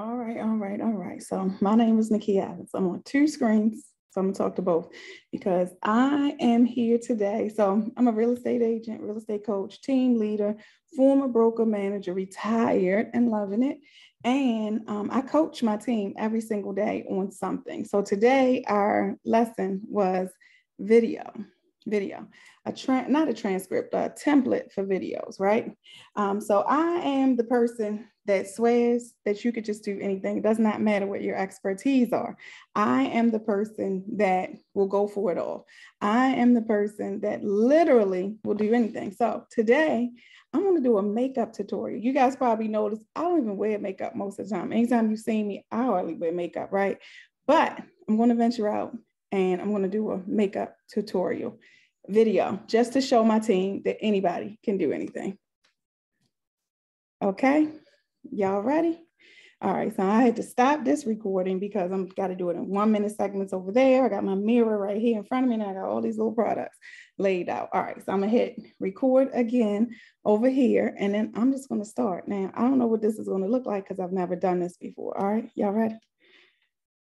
All right, all right, all right. So my name is Nakia Evans. I'm on two screens, so I'm gonna talk to both because I am here today. So I'm a real estate agent, real estate coach, team leader, former broker manager, retired and loving it. And I coach my team every single day on something. So today our lesson was video. Not a transcript, a template for videos, right? So I am the person that swears that you could just do anything. It does not matter what your expertise are. I am the person that will go for it all. I am the person that literally will do anything. So today, I'm going to do a makeup tutorial. You guys probably noticed I don't even wear makeup most of the time. Anytime you see me, I hardly wear makeup, right? But I'm going to venture out and I'm going to do a makeup tutorial video just to show my team that anybody can do anything. Okay, y'all ready? All right, so I had to stop this recording because I'm got to do it in 1 minute segments over there. I got my mirror right here in front of me and I got all these little products laid out. All right, so I'm gonna hit record again over here and then I'm just gonna start. Now, I don't know what this is gonna look like because I've never done this before. All right, y'all ready?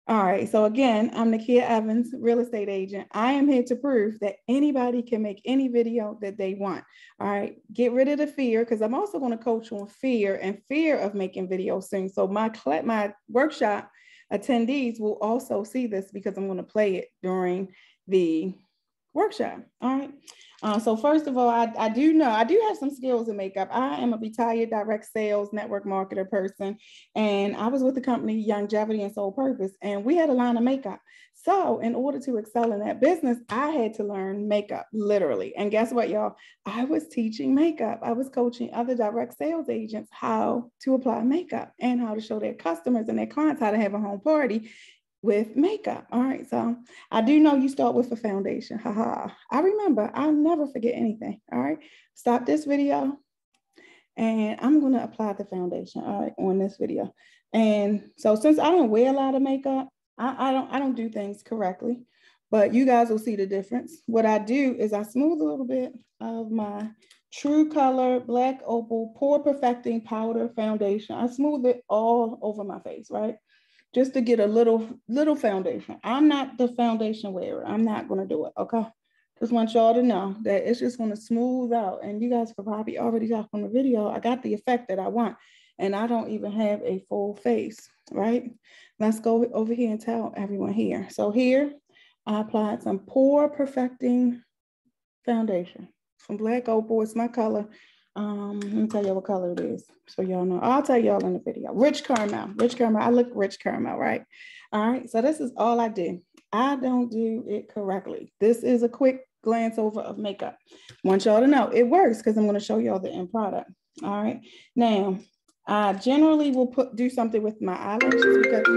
All right, so again, I'm Nakia Evans, real estate agent. I am here to prove that anybody can make any video that they want. All right, get rid of the fear because I'm also going to coach on fear and fear of making videos soon. So my workshop attendees will also see this because I'm going to play it during the workshop. All right. So first of all, I do have some skills in makeup. I am a retired direct sales network marketer person, and I was with the company Longevity and Sole Purpose, and we had a line of makeup. So in order to excel in that business, I had to learn makeup, literally. And guess what, y'all? I was teaching makeup. I was coaching other direct sales agents how to apply makeup and how to show their customers and their clients how to have a home party with makeup. All right, so I do know you start with a foundation. Haha. I remember, I'll never forget anything. All right, stop this video and I'm going to apply the foundation, all right, on this video. And so since I don't wear a lot of makeup, I don't do things correctly, but you guys will see the difference. What I do is I smooth a little bit of my True Color Black Opal Pore Perfecting Powder Foundation. I smooth it all over my face, right? Just to get a little foundation. I'm not the foundation wearer. I'm not going to do it, okay? Just want y'all to know that it's just going to smooth out. And you guys could probably already talk on the video. I got the effect that I want. And I don't even have a full face, right? Let's go over here and tell everyone here. So here, I applied some Pore Perfecting Foundation from Black Opal. It's my color. Let me tell you what color it is so y'all know. I'll tell y'all in the video. Rich caramel. I look rich caramel, right? All right, so this is all I do. I don't do it correctly. This is a quick glance over of makeup. Want y'all to know it works because I'm going to show y'all the end product. All right, now I generally will do something with my eyelashes because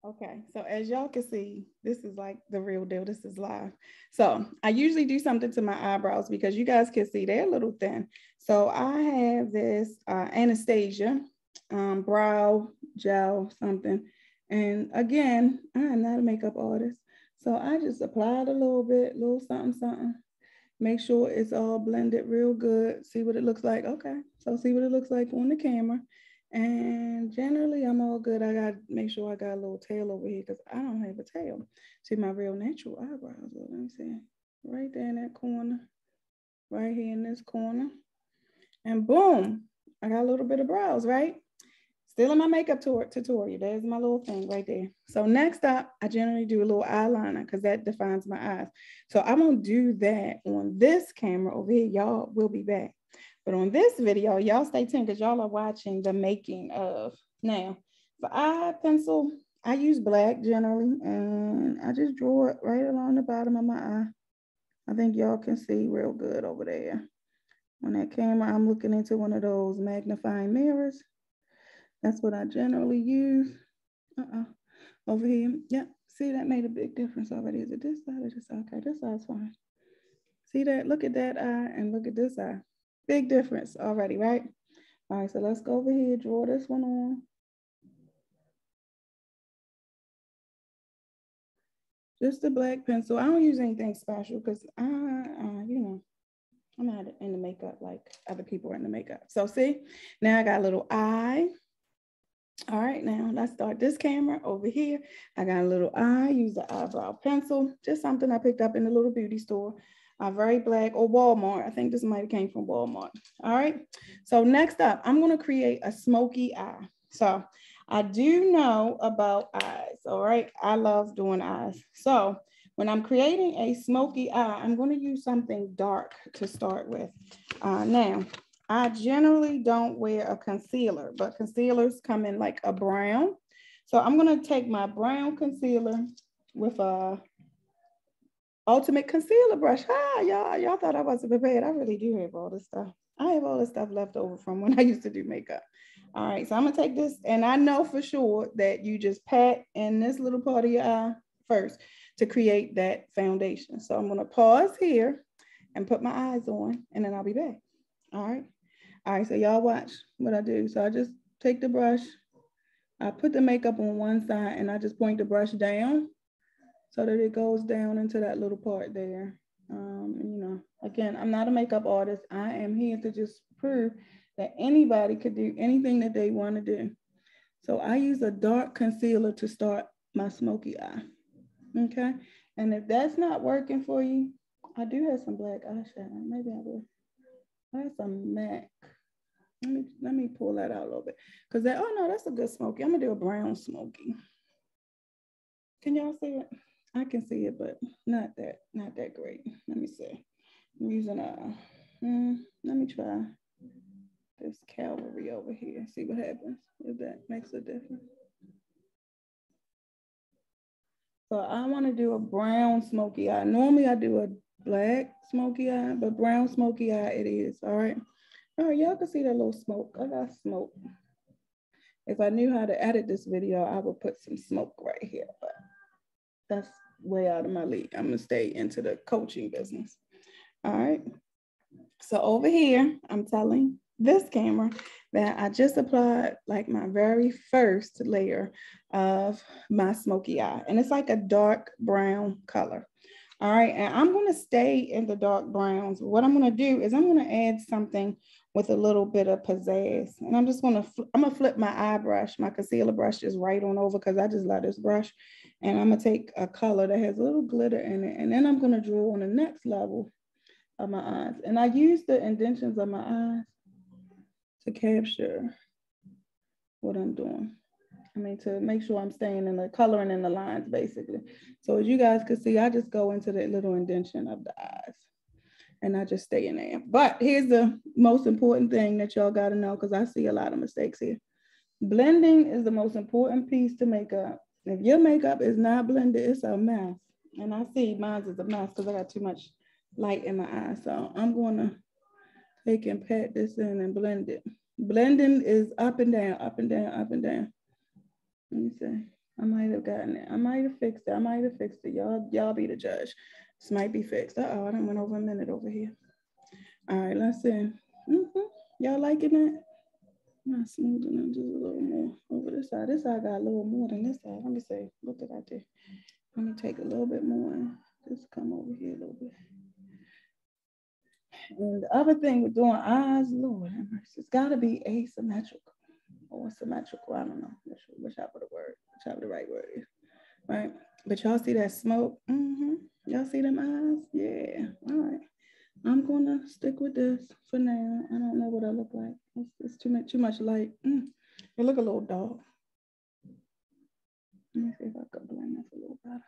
okay, so as y'all can see, this is like the real deal. This is live. So I usually do something to my eyebrows because you guys can see they're a little thin. So I have this Anastasia brow gel something. And again, I am not a makeup artist. So I just applied a little bit, little something. Make sure it's all blended real good. See what it looks like. Okay, so see what it looks like on the camera. And generally, I'm all good. I got to make sure I got a little tail over here because I don't have a tail. See my real natural eyebrows. Let me see. Right there in that corner. Right here in this corner. And boom, I got a little bit of brows, right? Still in my makeup tutorial. There's my little thing right there. So next up, I generally do a little eyeliner because that defines my eyes. So I'm going to do that on this camera over here. Y'all will be back. But on this video, y'all stay tuned because y'all are watching the making of. Now, for eye pencil, I use black generally, and I just draw it right along the bottom of my eye. I think y'all can see real good over there. On that camera, I'm looking into one of those magnifying mirrors. That's what I generally use. Over here. Yeah, see, that made a big difference already. Is it this side or this side? Okay, this side's fine. See that? Look at that eye and look at this eye. Big difference already, right? All right, so let's go over here, draw this one on. Just a black pencil. I don't use anything special because you know, I'm not in the makeup like other people are in the makeup. So see, now I got a little eye. All right, now let's start this camera over here. I got a little eye, use the eyebrow pencil, just something I picked up in the little beauty store. Very black, or Walmart. I think this might have came from Walmart. All right, so next up, I'm gonna create a smoky eye. So I do know about eyes, all right? I love doing eyes. So when I'm creating a smoky eye, I'm gonna use something dark to start with. Now, I generally don't wear a concealer, but concealers come in like a brown. So I'm gonna take my brown concealer with a ultimate concealer brush. Y'all thought I wasn't prepared. I really do have all this stuff. I have all this stuff left over from when I used to do makeup. All right, so I'm gonna take this, and I know for sure that you just pat in this little part of your eye first to create that foundation. So I'm gonna pause here and put my eyes on, and then I'll be back. All right. All right, so y'all watch what I do. So I just take the brush, I put the makeup on one side, and I just point the brush down so that it goes down into that little part there. And, you know, again, I'm not a makeup artist. I am here to just prove that anybody could do anything that they want to do. So I use a dark concealer to start my smoky eye. Okay, and if that's not working for you, I do have some black eyeshadow. Maybe I will. I have some MAC. Let me pull that out a little bit. Because that, oh no, that's a good smoky. I'm gonna do a brown smoky. Can y'all see it? I can see it, but not that great. Let me see. I'm using let me try this Calvary over here. See what happens, if that makes a difference. So I want to do a brown smoky eye. Normally I do a black smoky eye, but brown smoky eye it is. All right. All right, y'all can see that little smoke. I got smoke. If I knew how to edit this video, I would put some smoke right here, but that's way out of my league. I'm gonna stay into the coaching business. All right. So over here, I'm telling this camera that I just applied like my very first layer of my smoky eye. And it's like a dark brown color. All right, and I'm gonna stay in the dark browns. What I'm gonna do is I'm gonna add something with a little bit of pizzazz. And I'm gonna flip my eye brush, my concealer brush just right on over because I just love this brush. And I'm gonna take a color that has a little glitter in it. And then I'm gonna draw on the next level of my eyes. And I use the indentions of my eyes to capture what I'm doing. I mean, to make sure I'm staying in the coloring in the lines, basically. So as you guys can see, I just go into the little indentation of the eyes and I just stay in there. But here's the most important thing that y'all got to know, because I see a lot of mistakes here. Blending is the most important piece to makeup. If your makeup is not blended, it's a mess. And I see mine is a mess because I got too much light in my eye. So I'm going to take and pat this in and blend it. Blending is up and down, up and down, up and down. Let me see. I might have gotten it. I might have fixed it. I might have fixed it. Y'all be the judge. This might be fixed. Uh-oh, I done went over a minute over here. All right, let's see. Y'all liking that? I'm not smoothing it just a little more over this side. This side got a little more than this side. Let me see. What did I do? Let me take a little bit more and just come over here a little bit. And the other thing with doing eyes, Lord have mercy, it's got to be asymmetrical or symmetrical. I don't know, whichever the right word is, right? But y'all see that smoke? Y'all see them eyes? Yeah. All right. I'm gonna stick with this for now. I don't know what I look like. It's too much light. It look a little dark. Let me see if I can blend this a little better.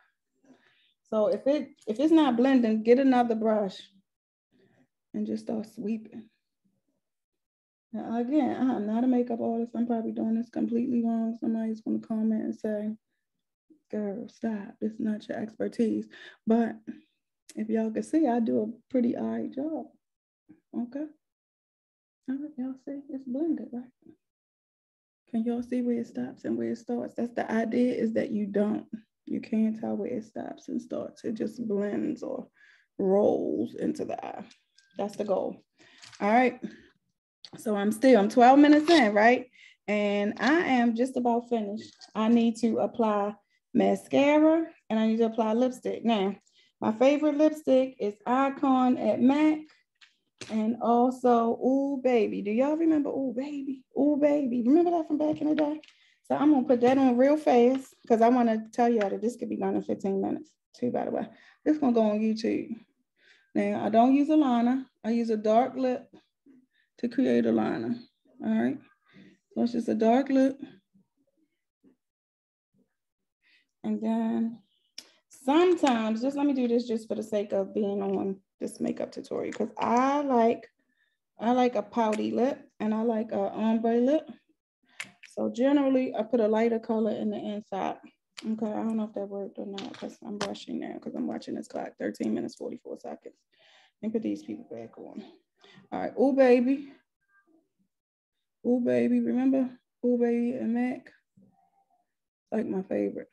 So if it's not blending, get another brush and just start sweeping. Now again, I'm not a makeup artist. I'm probably doing this completely wrong. Somebody's gonna comment and say, girl, stop. This is not your expertise. But if y'all can see, I do a pretty all right job. Okay. All right, y'all see, it's blended, right? Can y'all see where it stops and where it starts? That's the idea, is that you can't tell where it stops and starts. It just blends or rolls into the eye. That's the goal. All right. So I'm 12 minutes in, right? And I am just about finished. I need to apply mascara, and I need to apply lipstick. Now, my favorite lipstick is Icon at MAC, and also Ooh Baby. Do y'all remember Ooh Baby? Ooh Baby. Remember that from back in the day? So I'm gonna put that on real fast because I want to tell y'all that this could be done in 15 minutes too, by the way. This is gonna go on YouTube. Now, I don't use a liner. I use a dark lip to create a liner. All right. So it's just a dark lip. And then sometimes, just let me do this just for the sake of being on this makeup tutorial, because I like a pouty lip and I like a ombre lip. So generally, I put a lighter color in the inside. Okay, I don't know if that worked or not because I'm rushing now because I'm watching this clock, 13 minutes, 44 seconds. And put these people back on. All right, Ooh Baby. Ooh Baby, remember? Ooh Baby and MAC. Like my favorite.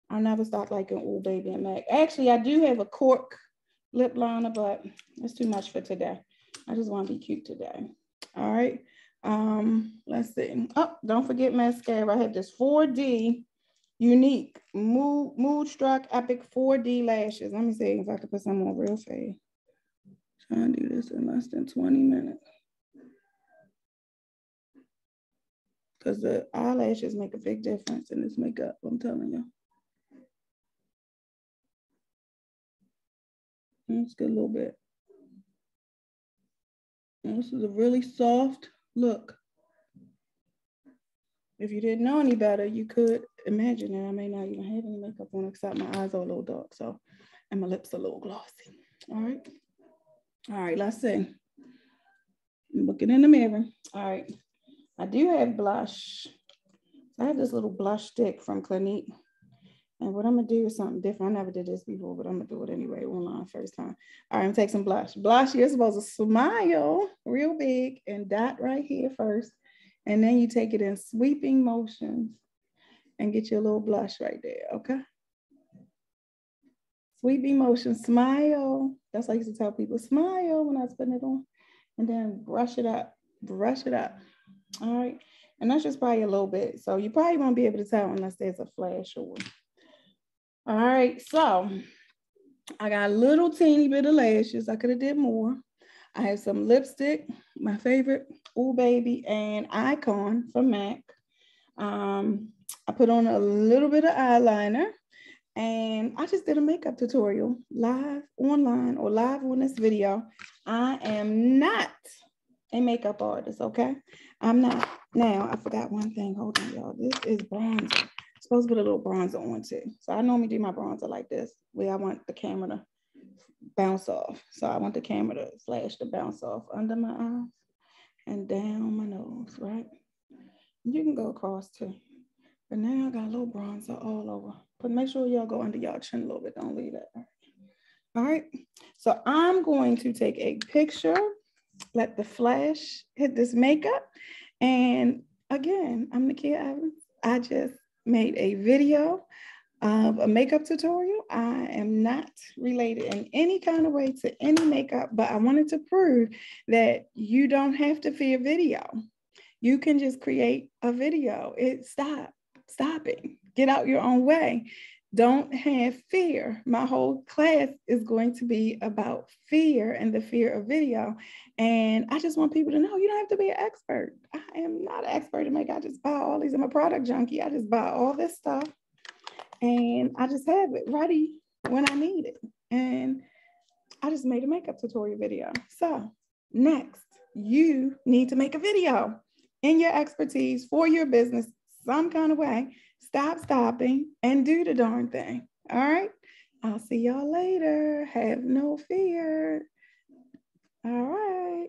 I'll never stop liking Ooh Baby and MAC. Actually, I do have a cork lip liner, but it's too much for today. I just want to be cute today. All right. Let's see. Oh, don't forget mascara. I have this 4D unique mood struck epic 4D lashes. Let me see if I can put some on real fast. Trying to do this in less than 20 minutes. Because the eyelashes make a big difference in this makeup, I'm telling you. Let's get a little bit. And this is a really soft look. If you didn't know any better, you could imagine that I may not even have any makeup on except my eyes are a little dark, so, and my lips are a little glossy. All right, let's see. I'm looking in the mirror. All right, I do have blush. I have this little blush stick from Clinique. And what I'm gonna do is something different. I never did this before, but I'm gonna do it anyway online first time. All right, I'm gonna take some blush. Blush, you're supposed to smile real big and dot right here first. And then you take it in sweeping motions and get your little blush right there, okay? Sweeping motion, smile. That's what I used to tell people, smile when I was putting it on. And then brush it up, all right? And that's just probably a little bit. So you probably won't be able to tell unless there's a flash or all right, so I got a little teeny bit of lashes. I could have did more. I have some lipstick, my favorite, Ooh Baby and Icon from MAC. I put on a little bit of eyeliner and I just did a makeup tutorial live online or live on this video. I am not a makeup artist, okay? I'm not. Now, I forgot one thing. Hold on, y'all. This is bronzer. Supposed to put a little bronzer on too. So I normally do my bronzer like this, where I want the camera to bounce off. So I want the camera to flash to bounce off under my eyes and down my nose, right? You can go across too. But now I got a little bronzer all over. But make sure y'all go under y'all chin a little bit. Don't leave that. All right. So I'm going to take a picture, let the flash hit this makeup. And again, I'm Nakia Evans. I just made a video of a makeup tutorial. I am not related in any kind of way to any makeup, but I wanted to prove that you don't have to fear video. You can just create a video. Stop it. Get out your own way. Don't have fear. My whole class is going to be about fear and the fear of video. And I just want people to know you don't have to be an expert. I am not an expert in makeup. I just buy all these. I'm a product junkie. I just buy all this stuff and I just have it ready when I need it. And I just made a makeup tutorial video. So next, you need to make a video in your expertise for your business some kind of way. Stop stopping and do the darn thing. All right. I'll see y'all later. Have no fear. All right.